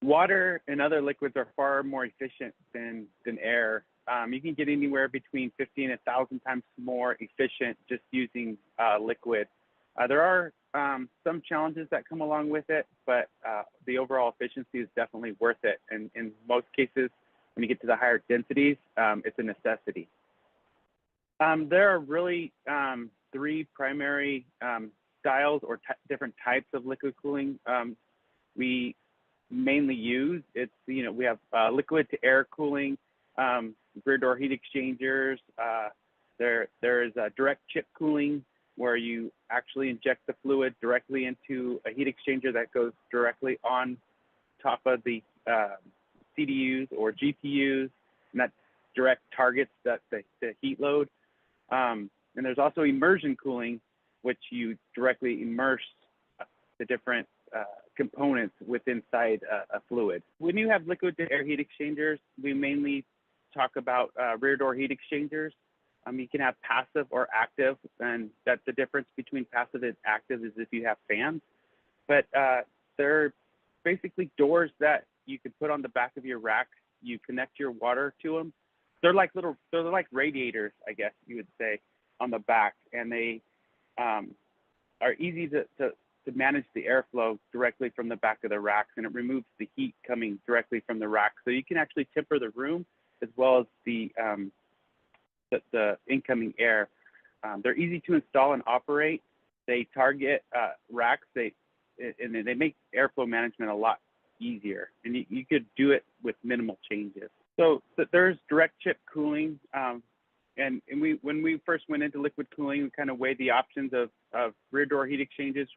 Water and other liquids are far more efficient than air. You can get anywhere between 50 and 1,000 times more efficient just using liquid. There are some challenges that come along with it, but the overall efficiency is definitely worth it. And in most cases, when you get to the higher densities, it's a necessity. There are really three primary styles or different types of liquid cooling we mainly use. It's, we have liquid to air cooling, rear door heat exchangers. There is direct chip cooling, where you actually inject the fluid directly into a heat exchanger that goes directly on top of the CDUs or GPUs, and that direct targets the heat load. And there's also immersion cooling, which you directly immerse the different components inside a fluid. When you have liquid to air heat exchangers, we mainly talk about rear door heat exchangers. You can have passive or active, and that's the difference between passive and active is if you have fans. But they're basically doors that you could put on the back of your rack. You connect your water to them. They're like radiators, I guess you would say, on the back, and they are easy to manage the airflow directly from the back of the racks, and it removes the heat coming directly from the rack. So you can actually temper the room as well as the incoming air. They're easy to install and operate. They target racks. They make airflow management a lot easier, and you could do it with minimal changes. So there's direct chip cooling, and when we first went into liquid cooling, we kind of weighed the options of rear door heat exchangers,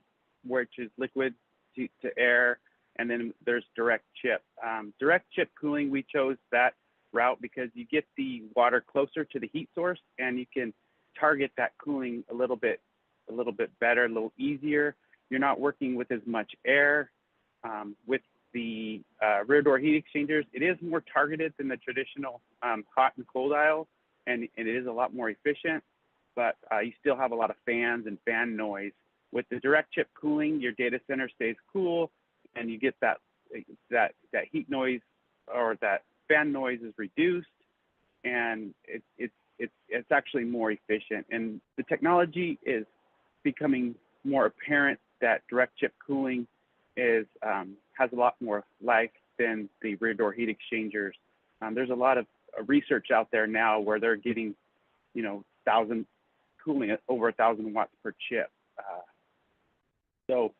which is liquid to air, and then there's direct chip. Direct chip cooling, we chose that route because you get the water closer to the heat source, and you can target that cooling a little bit better, a little easier. You're not working with as much air. With the rear door heat exchangers, it is more targeted than the traditional hot and cold aisle, and it is a lot more efficient, but you still have a lot of fans and fan noise. With the direct chip cooling, your data center stays cool, and you get that heat noise, or that fan noise is reduced, and it's actually more efficient. And the technology is becoming more apparent that direct chip cooling has a lot more life than the rear door heat exchangers. There's a lot of research out there now where they're getting, cooling at over 1,000 watts per chip. So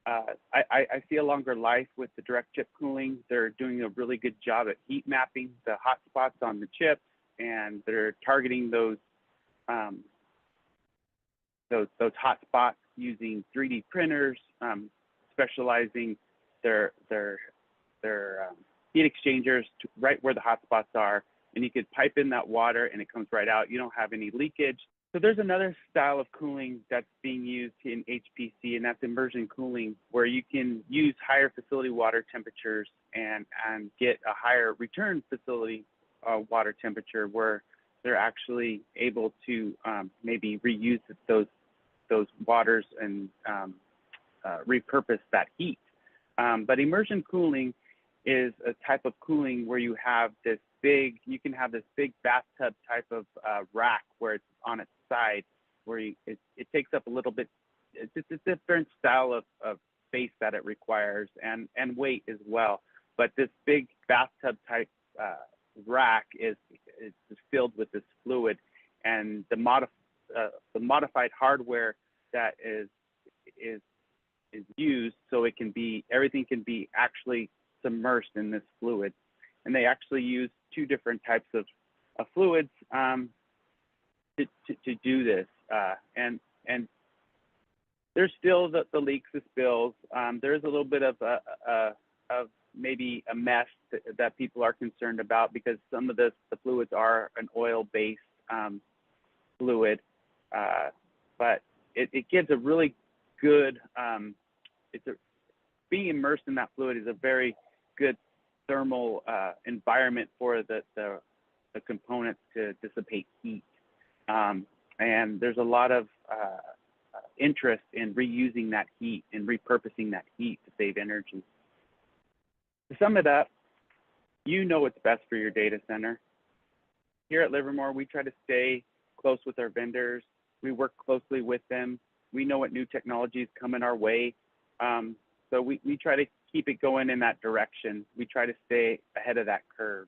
I see a longer life with the direct chip cooling. They're doing a really good job at heat mapping the hot spots on the chips, and they're targeting those hot spots using 3D printers, specializing their heat exchangers to right where the hot spots are, and you could pipe in that water and it comes right out. You don't have any leakage. So there's another style of cooling that's being used in HPC, and that's immersion cooling, where you can use higher facility water temperatures and get a higher return facility water temperature, where they're actually able to maybe reuse those waters and repurpose that heat. But immersion cooling is a type of cooling where you can have this big bathtub type of rack where it's on its side, where it takes up a little bit. It's a different style of space that it requires, and weight as well. But this big bathtub type rack is filled with this fluid, and the modified hardware that is used, so everything can be actually submersed in this fluid. And they actually use two different types of fluids to do this. And there's still the leaks, the spills. There's a little bit of maybe a mess that people are concerned about, because some of the fluids are an oil-based fluid, but it gives a really good, being immersed in that fluid is a very good thermal environment for the components to dissipate heat. And there's a lot of interest in reusing that heat and repurposing that heat to save energy. To sum it up, you know what's best for your data center. Here at Livermore, we try to stay close with our vendors. We work closely with them. We know what new technologies coming our way. So we try to keep it going in that direction. We try to stay ahead of that curve.